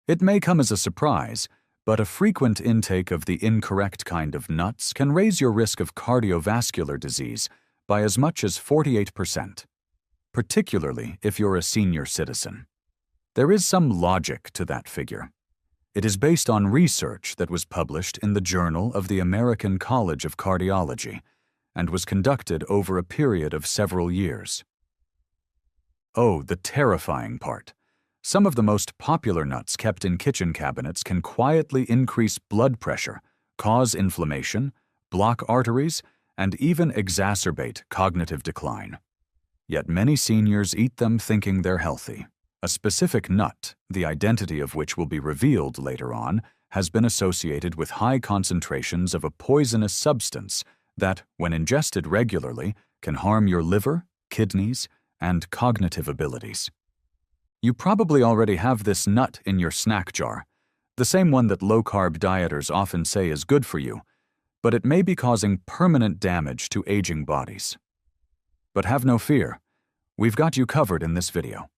It may come as a surprise, but a frequent intake of the incorrect kind of nuts can raise your risk of cardiovascular disease by as much as 48%, particularly if you're a senior citizen. There is some logic to that figure. It is based on research that was published in the Journal of the American College of Cardiology and was conducted over a period of several years. Oh, the terrifying part. Some of the most popular nuts kept in kitchen cabinets can quietly increase blood pressure, cause inflammation, block arteries, and even exacerbate cognitive decline. Yet many seniors eat them thinking they're healthy. A specific nut, the identity of which will be revealed later on, has been associated with high concentrations of a poisonous substance that, when ingested regularly, can harm your liver, kidneys, and cognitive abilities. You probably already have this nut in your snack jar, the same one that low-carb dieters often say is good for you, but it may be causing permanent damage to aging bodies. But have no fear, we've got you covered in this video.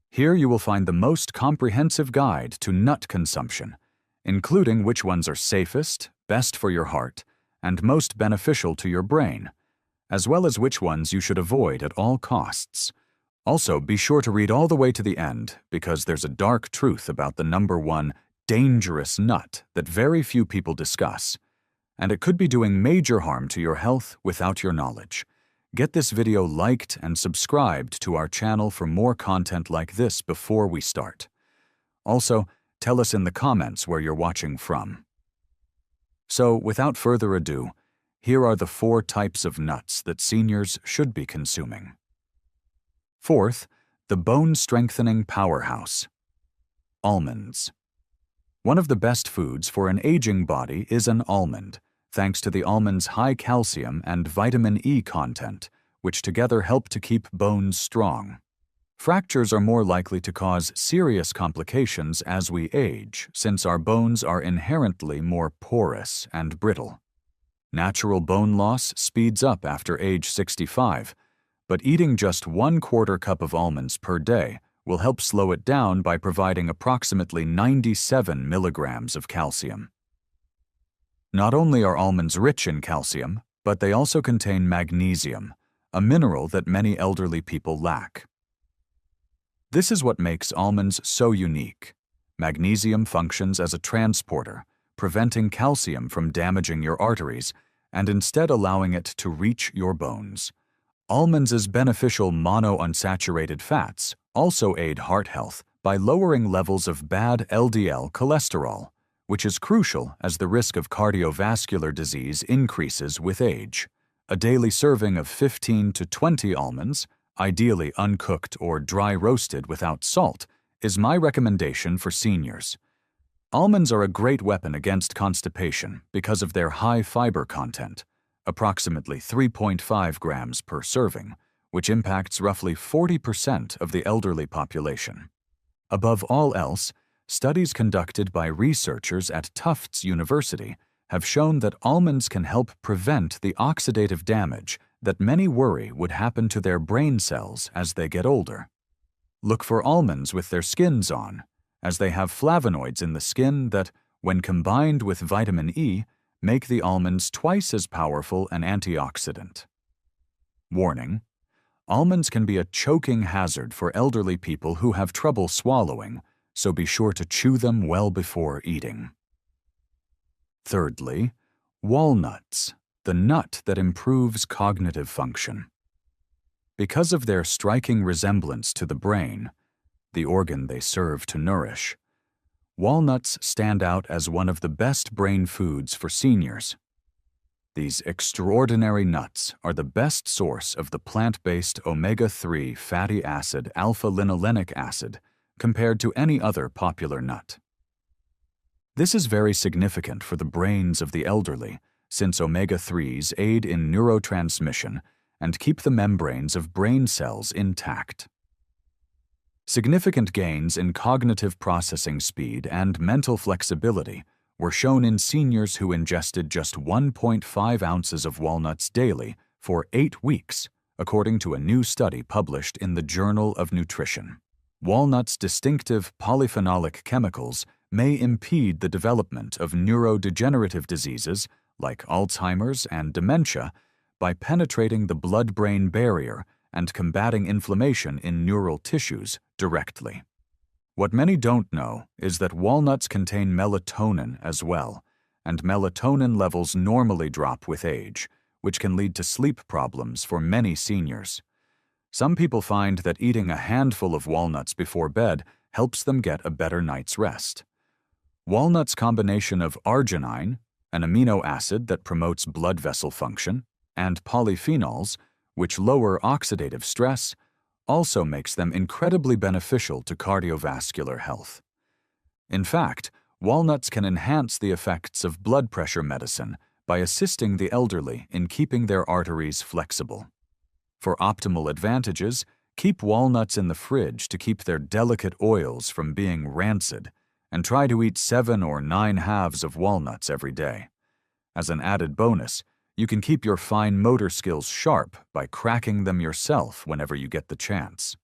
Here you will find the most comprehensive guide to nut consumption, including which ones are safest, best for your heart, and most beneficial to your brain, as well as which ones you should avoid at all costs. Also, be sure to read all the way to the end, because there's a dark truth about the number one dangerous nut that very few people discuss, and it could be doing major harm to your health without your knowledge. Get this video liked and subscribed to our channel for more content like this before we start. Also, tell us in the comments where you're watching from. So, without further ado, here are the 4 types of nuts that seniors should be consuming. Fourth, the bone-strengthening powerhouse. Almonds. One of the best foods for an aging body is an almond, thanks to the almond's high calcium and vitamin E content, which together help to keep bones strong. Fractures are more likely to cause serious complications as we age, since our bones are inherently more porous and brittle. Natural bone loss speeds up after age 65, but eating just 1/4 cup of almonds per day will help slow it down by providing approximately 97 milligrams of calcium. Not only are almonds rich in calcium, but they also contain magnesium, a mineral that many elderly people lack. This is what makes almonds so unique. Magnesium functions as a transporter, preventing calcium from damaging your arteries and instead allowing it to reach your bones. Almonds' beneficial monounsaturated fats also aid heart health by lowering levels of bad LDL cholesterol, which is crucial as the risk of cardiovascular disease increases with age. A daily serving of 15 to 20 almonds, ideally uncooked or dry roasted without salt, is my recommendation for seniors. Almonds are a great weapon against constipation because of their high fiber content, approximately 3.5 grams per serving, which impacts roughly 40% of the elderly population. Above all else, studies conducted by researchers at Tufts University have shown that almonds can help prevent the oxidative damage that many worry would happen to their brain cells as they get older. Look for almonds with their skins on, as they have flavonoids in the skin that, when combined with vitamin E, make the almonds twice as powerful an antioxidant. Warning: almonds can be a choking hazard for elderly people who have trouble swallowing, so be sure to chew them well before eating. Thirdly, walnuts, the nut that improves cognitive function. Because of their striking resemblance to the brain, the organ they serve to nourish, walnuts stand out as one of the best brain foods for seniors. These extraordinary nuts are the best source of the plant-based omega-3 fatty acid alpha-linolenic acid compared to any other popular nut. This is very significant for the brains of the elderly, since omega-3s aid in neurotransmission and keep the membranes of brain cells intact. Significant gains in cognitive processing speed and mental flexibility were shown in seniors who ingested just 1.5 ounces of walnuts daily for 8 weeks, according to a new study published in the Journal of Nutrition. Walnuts' distinctive polyphenolic chemicals may impede the development of neurodegenerative diseases like Alzheimer's and dementia by penetrating the blood-brain barrier and combating inflammation in neural tissues directly. What many don't know is that walnuts contain melatonin as well, and melatonin levels normally drop with age, which can lead to sleep problems for many seniors. Some people find that eating a handful of walnuts before bed helps them get a better night's rest. Walnuts' combination of arginine, an amino acid that promotes blood vessel function, and polyphenols, which lower oxidative stress, also makes them incredibly beneficial to cardiovascular health. In fact, walnuts can enhance the effects of blood pressure medicine by assisting the elderly in keeping their arteries flexible. For optimal advantages, keep walnuts in the fridge to keep their delicate oils from being rancid, and try to eat 7 or 9 halves of walnuts every day. As an added bonus, you can keep your fine motor skills sharp by cracking them yourself whenever you get the chance.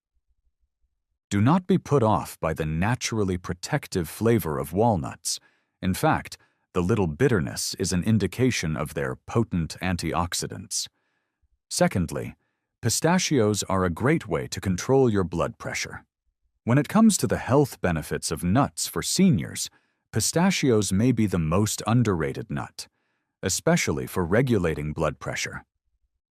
Do not be put off by the naturally protective flavor of walnuts. In fact, the little bitterness is an indication of their potent antioxidants. Secondly, pistachios are a great way to control your blood pressure. When it comes to the health benefits of nuts for seniors, pistachios may be the most underrated nut, especially for regulating blood pressure.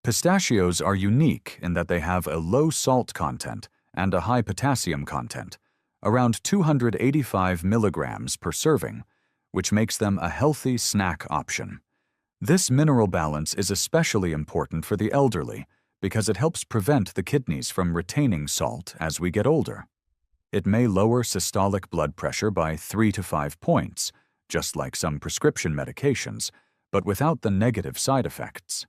Pistachios are unique in that they have a low salt content and a high potassium content, around 285 milligrams per serving, which makes them a healthy snack option. This mineral balance is especially important for the elderly because it helps prevent the kidneys from retaining salt as we get older. It may lower systolic blood pressure by 3 to 5 points, just like some prescription medications, but without the negative side effects.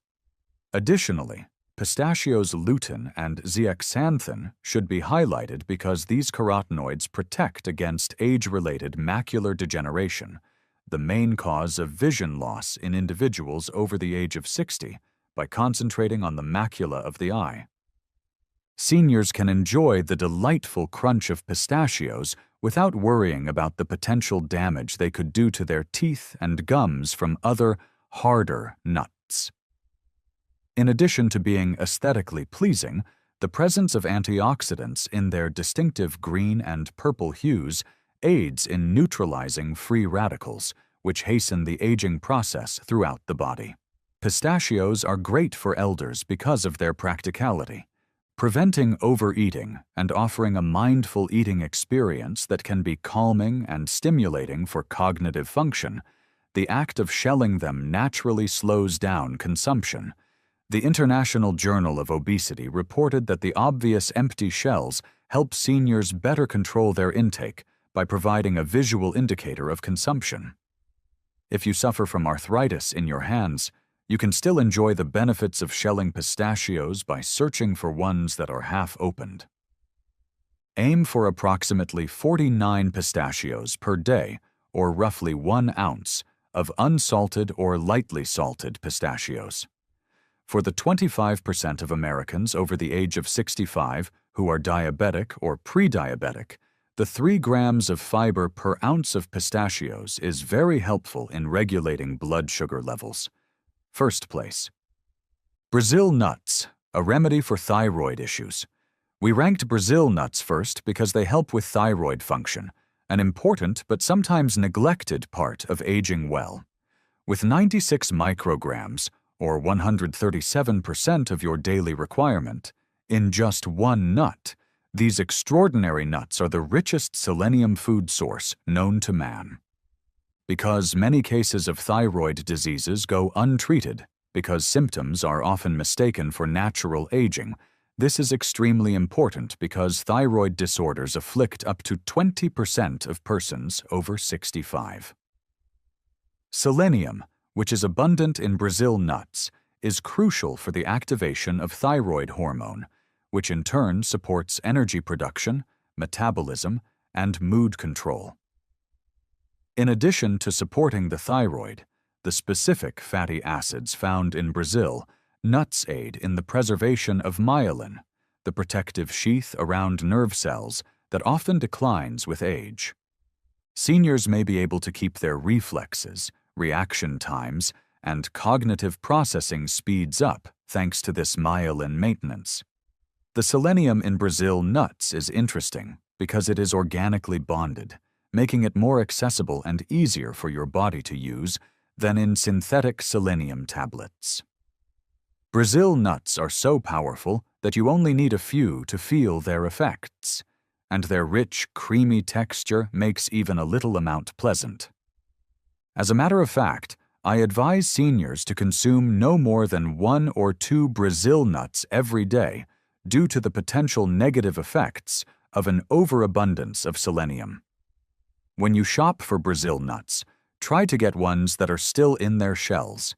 Additionally, pistachios' lutein and zeaxanthin should be highlighted because these carotenoids protect against age-related macular degeneration, the main cause of vision loss in individuals over the age of 60, by concentrating on the macula of the eye. Seniors can enjoy the delightful crunch of pistachios without worrying about the potential damage they could do to their teeth and gums from other, harder nuts. In addition to being aesthetically pleasing, the presence of antioxidants in their distinctive green and purple hues aids in neutralizing free radicals, which hasten the aging process throughout the body. Pistachios are great for elders because of their practicality, preventing overeating and offering a mindful eating experience that can be calming and stimulating for cognitive function. The act of shelling them naturally slows down consumption. The International Journal of Obesity reported that the obvious empty shells help seniors better control their intake by providing a visual indicator of consumption. If you suffer from arthritis in your hands, you can still enjoy the benefits of shelling pistachios by searching for ones that are half opened. Aim for approximately 49 pistachios per day, or roughly 1 ounce, of unsalted or lightly salted pistachios. For the 25% of Americans over the age of 65 who are diabetic or pre-diabetic, the 3 grams of fiber per ounce of pistachios is very helpful in regulating blood sugar levels. First place. Brazil nuts, a remedy for thyroid issues. We ranked Brazil nuts first because they help with thyroid function, an important but sometimes neglected part of aging well. With 96 micrograms, or 137% of your daily requirement, in just 1 nut, these extraordinary nuts are the richest selenium food source known to man. Because many cases of thyroid diseases go untreated because symptoms are often mistaken for natural aging, this is extremely important because thyroid disorders afflict up to 20% of persons over 65. Selenium, which is abundant in Brazil nuts, is crucial for the activation of thyroid hormone, which in turn supports energy production, metabolism, and mood control. In addition to supporting the thyroid, the specific fatty acids found in Brazil, nuts aid in the preservation of myelin, the protective sheath around nerve cells that often declines with age. Seniors may be able to keep their reflexes, reaction times, and cognitive processing speeds up thanks to this myelin maintenance. The selenium in Brazil nuts is interesting because it is organically bonded, making it more accessible and easier for your body to use than in synthetic selenium tablets. Brazil nuts are so powerful that you only need a few to feel their effects, and their rich, creamy texture makes even a little amount pleasant. As a matter of fact, I advise seniors to consume no more than 1 or 2 Brazil nuts every day due to the potential negative effects of an overabundance of selenium. When you shop for Brazil nuts, try to get ones that are still in their shells.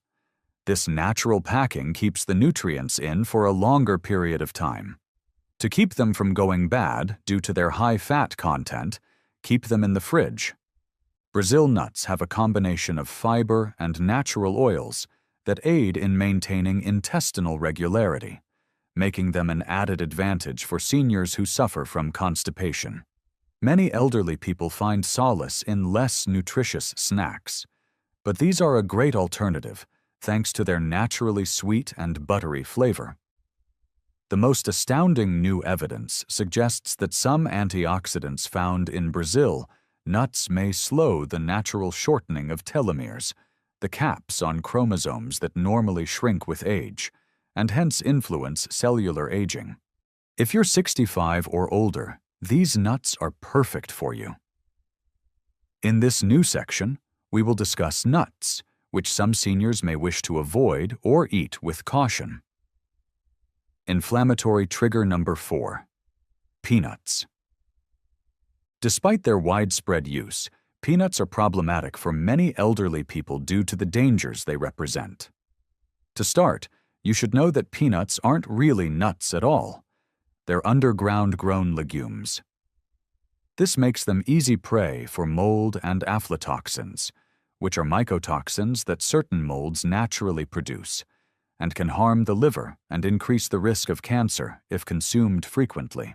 This natural packing keeps the nutrients in for a longer period of time. To keep them from going bad due to their high fat content, keep them in the fridge. Brazil nuts have a combination of fiber and natural oils that aid in maintaining intestinal regularity, making them an added advantage for seniors who suffer from constipation. Many elderly people find solace in less nutritious snacks, but these are a great alternative thanks to their naturally sweet and buttery flavor. The most astounding new evidence suggests that some antioxidants found in Brazil nuts may slow the natural shortening of telomeres, the caps on chromosomes that normally shrink with age, and hence influence cellular aging. If you're 65 or older, these nuts are perfect for you. In this new section, we will discuss nuts, which some seniors may wish to avoid or eat with caution. Inflammatory trigger number 4. Peanuts. Despite their widespread use, peanuts are problematic for many elderly people due to the dangers they represent. To start, you should know that peanuts aren't really nuts at all. They're underground-grown legumes. This makes them easy prey for mold and aflatoxins, which are mycotoxins that certain molds naturally produce, and can harm the liver and increase the risk of cancer if consumed frequently.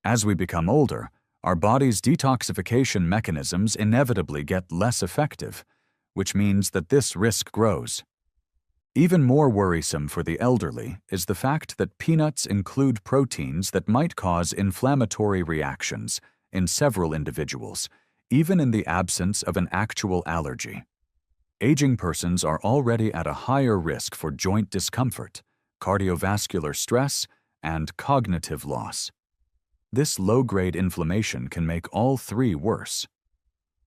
As we become older, our body's detoxification mechanisms inevitably get less effective, which means that this risk grows. Even more worrisome for the elderly is the fact that peanuts include proteins that might cause inflammatory reactions in several individuals, even in the absence of an actual allergy. Aging persons are already at a higher risk for joint discomfort, cardiovascular stress, and cognitive loss. This low-grade inflammation can make all three worse.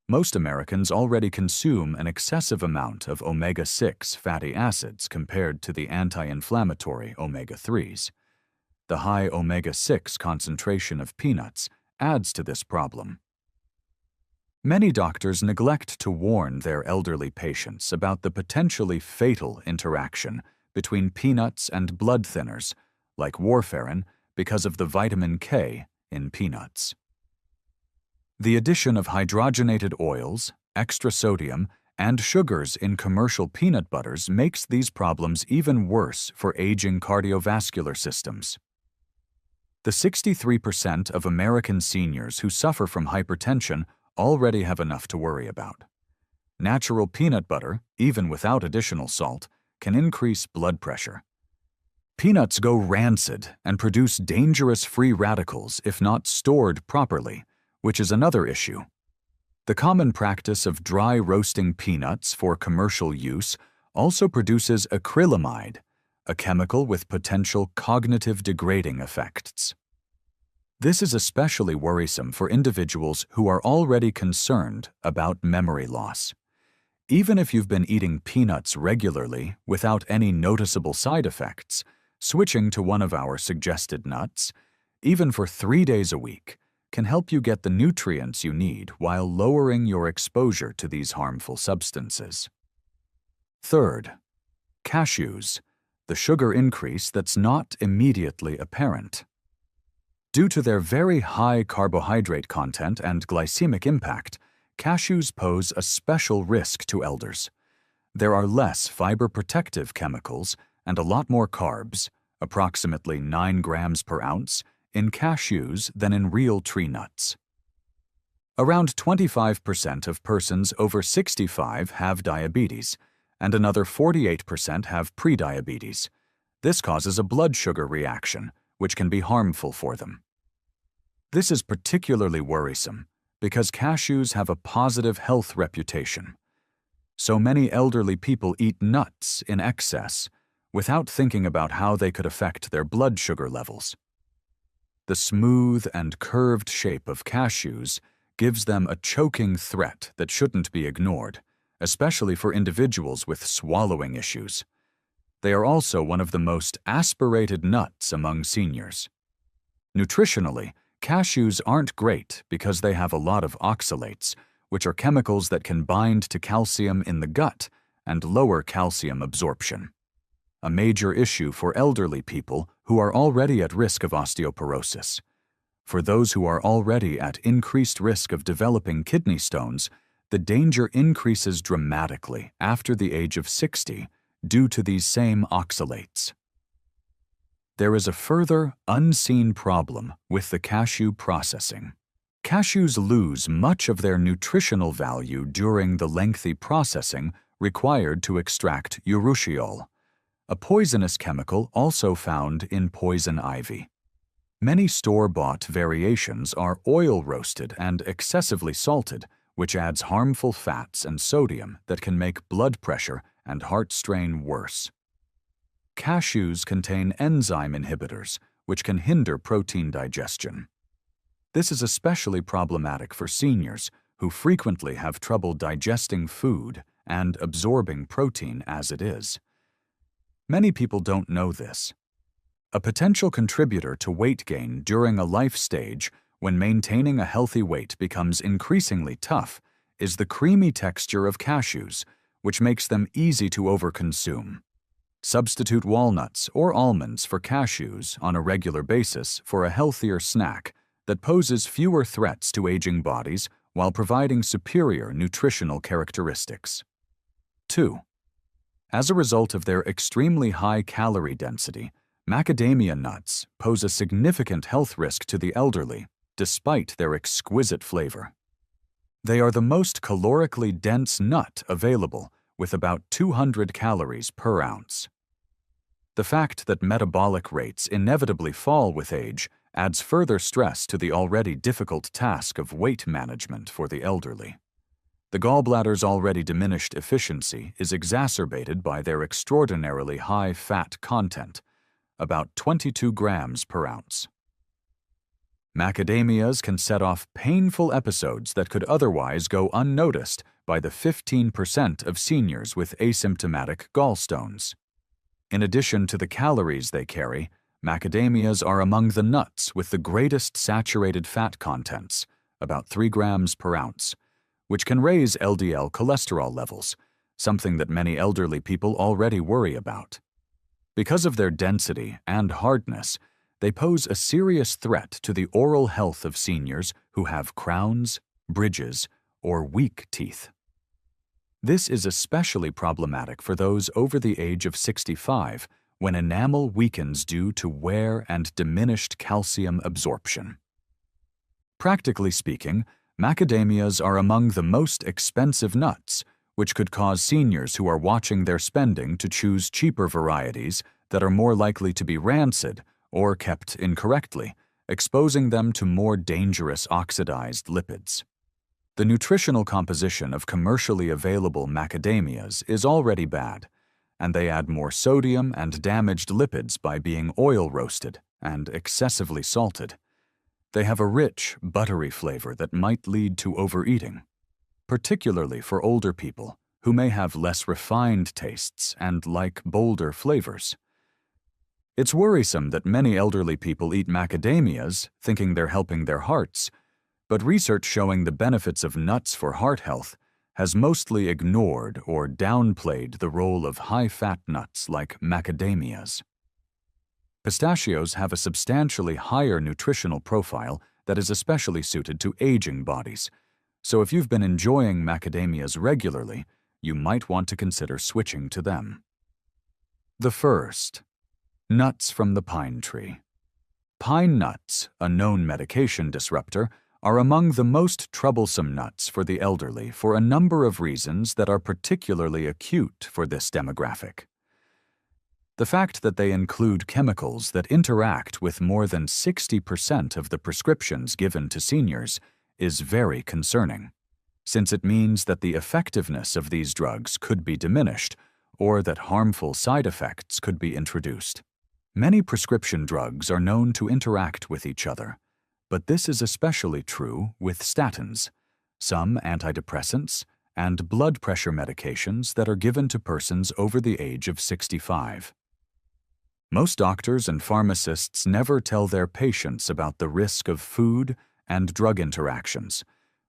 Most Americans already consume an excessive amount of omega-6 fatty acids compared to the anti-inflammatory omega-3s. The high omega-6 concentration of peanuts adds to this problem. Many doctors neglect to warn their elderly patients about the potentially fatal interaction between peanuts and blood thinners, like warfarin, because of the vitamin K in peanuts. The addition of hydrogenated oils, extra sodium, and sugars in commercial peanut butters makes these problems even worse for aging cardiovascular systems. The 63% of American seniors who suffer from hypertension already have enough to worry about. Natural peanut butter, even without additional salt, can increase blood pressure. Peanuts go rancid and produce dangerous free radicals if not stored properly, which is another issue. The common practice of dry roasting peanuts for commercial use also produces acrylamide, a chemical with potential cognitive degrading effects. This is especially worrisome for individuals who are already concerned about memory loss. Even if you've been eating peanuts regularly without any noticeable side effects, switching to one of our suggested nuts, even for 3 days a week, can help you get the nutrients you need while lowering your exposure to these harmful substances. Third, cashews, the sugar increase that's not immediately apparent. Due to their very high carbohydrate content and glycemic impact, cashews pose a special risk to elders. There are less fiber-protective chemicals and a lot more carbs, approximately 9 grams per ounce, in cashews than in real tree nuts. Around 25% of persons over 65 have diabetes, and another 48% have prediabetes. This causes a blood sugar reaction, which can be harmful for them. This is particularly worrisome because cashews have a positive health reputation. So many elderly people eat nuts in excess without thinking about how they could affect their blood sugar levels. The smooth and curved shape of cashews gives them a choking threat that shouldn't be ignored, especially for individuals with swallowing issues. They are also one of the most aspirated nuts among seniors. Nutritionally, cashews aren't great because they have a lot of oxalates, which are chemicals that can bind to calcium in the gut and lower calcium absorption. A major issue for elderly people who are already at risk of osteoporosis. For those who are already at increased risk of developing kidney stones, the danger increases dramatically after the age of 60 due to these same oxalates. There is a further, unseen problem with the cashew processing. Cashews lose much of their nutritional value during the lengthy processing required to extract urushiol, a poisonous chemical also found in poison ivy. Many store-bought variations are oil-roasted and excessively salted, which adds harmful fats and sodium that can make blood pressure and heart strain worse. Cashews contain enzyme inhibitors, which can hinder protein digestion. This is especially problematic for seniors who frequently have trouble digesting food and absorbing protein as it is. Many people don't know this. A potential contributor to weight gain during a life stage when maintaining a healthy weight becomes increasingly tough is the creamy texture of cashews, which makes them easy to overconsume. Substitute walnuts or almonds for cashews on a regular basis for a healthier snack that poses fewer threats to aging bodies while providing superior nutritional characteristics. 2. As a result of their extremely high calorie density, macadamia nuts pose a significant health risk to the elderly, despite their exquisite flavor. They are the most calorically dense nut available, with about 200 calories per ounce. The fact that metabolic rates inevitably fall with age adds further stress to the already difficult task of weight management for the elderly. The gallbladder's already diminished efficiency is exacerbated by their extraordinarily high fat content, about 22 grams per ounce. Macadamias can set off painful episodes that could otherwise go unnoticed by the 15% of seniors with asymptomatic gallstones. In addition to the calories they carry, macadamias are among the nuts with the greatest saturated fat contents, about 3 grams per ounce, which can raise LDL cholesterol levels, something that many elderly people already worry about. Because of their density and hardness, they pose a serious threat to the oral health of seniors who have crowns, bridges, or weak teeth. This is especially problematic for those over the age of 65 when enamel weakens due to wear and diminished calcium absorption. Practically speaking, macadamias are among the most expensive nuts, which could cause seniors who are watching their spending to choose cheaper varieties that are more likely to be rancid or kept incorrectly, exposing them to more dangerous oxidized lipids. The nutritional composition of commercially available macadamias is already bad, and they add more sodium and damaged lipids by being oil-roasted and excessively salted. They have a rich, buttery flavor that might lead to overeating, particularly for older people who may have less refined tastes and like bolder flavors. It's worrisome that many elderly people eat macadamias thinking they're helping their hearts, but research showing the benefits of nuts for heart health has mostly ignored or downplayed the role of high-fat nuts like macadamias. Pistachios have a substantially higher nutritional profile that is especially suited to aging bodies, so if you've been enjoying macadamias regularly, you might want to consider switching to them. The first, nuts from the pine tree. Pine nuts, a known medication disruptor, are among the most troublesome nuts for the elderly for a number of reasons that are particularly acute for this demographic. The fact that they include chemicals that interact with more than 60% of the prescriptions given to seniors is very concerning, since it means that the effectiveness of these drugs could be diminished or that harmful side effects could be introduced. Many prescription drugs are known to interact with each other, but this is especially true with statins, some antidepressants, and blood pressure medications that are given to persons over the age of 65. Most doctors and pharmacists never tell their patients about the risk of food and drug interactions,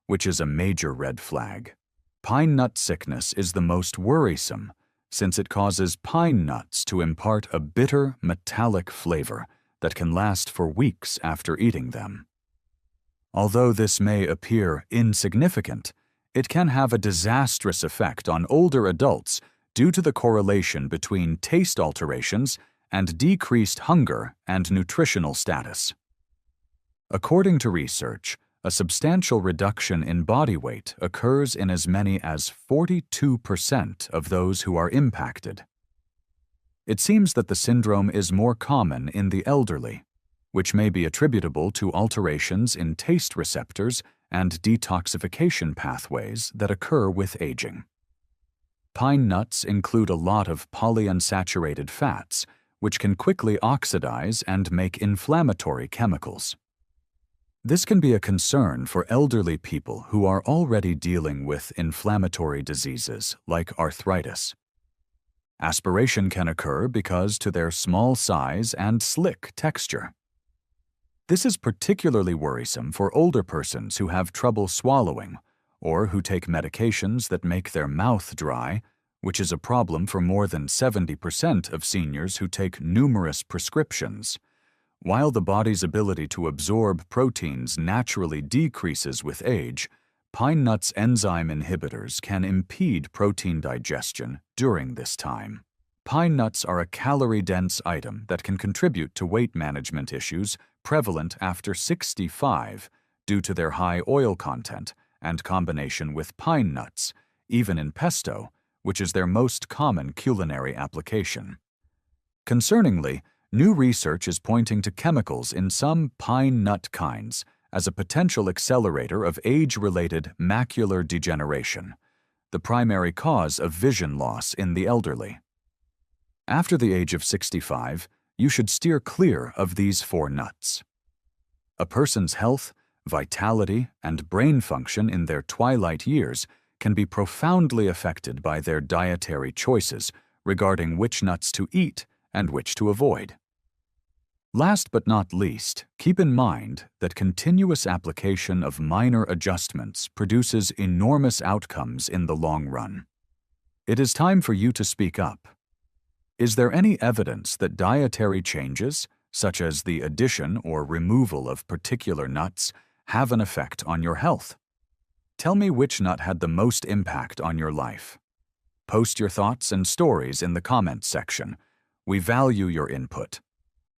which is a major red flag. Pine nut sickness is the most worrisome since it causes pine nuts to impart a bitter, metallic flavor that can last for weeks after eating them. Although this may appear insignificant, it can have a disastrous effect on older adults due to the correlation between taste alterations and decreased hunger and nutritional status. According to research, a substantial reduction in body weight occurs in as many as 42% of those who are impacted. It seems that the syndrome is more common in the elderly, which may be attributable to alterations in taste receptors and detoxification pathways that occur with aging. Pine nuts include a lot of polyunsaturated fats, which can quickly oxidize and make inflammatory chemicals. This can be a concern for elderly people who are already dealing with inflammatory diseases like arthritis. Aspiration can occur because to their small size and slick texture. This is particularly worrisome for older persons who have trouble swallowing or who take medications that make their mouth dry, which is a problem for more than 70% of seniors who take numerous prescriptions. While the body's ability to absorb proteins naturally decreases with age, pine nuts enzyme inhibitors can impede protein digestion during this time. Pine nuts are a calorie-dense item that can contribute to weight management issues prevalent after 65 due to their high oil content and combination with pine nuts, even in pesto, which is their most common culinary application. Concerningly, new research is pointing to chemicals in some pine nut kinds as a potential accelerator of age-related macular degeneration, the primary cause of vision loss in the elderly. After the age of 65, you should steer clear of these 4 nuts. A person's health, vitality, and brain function in their twilight years can be profoundly affected by their dietary choices regarding which nuts to eat and which to avoid. Last but not least, keep in mind that continuous application of minor adjustments produces enormous outcomes in the long run. It is time for you to speak up. Is there any evidence that dietary changes, such as the addition or removal of particular nuts, have an effect on your health? Tell me which nut had the most impact on your life. Post your thoughts and stories in the comments section. We value your input.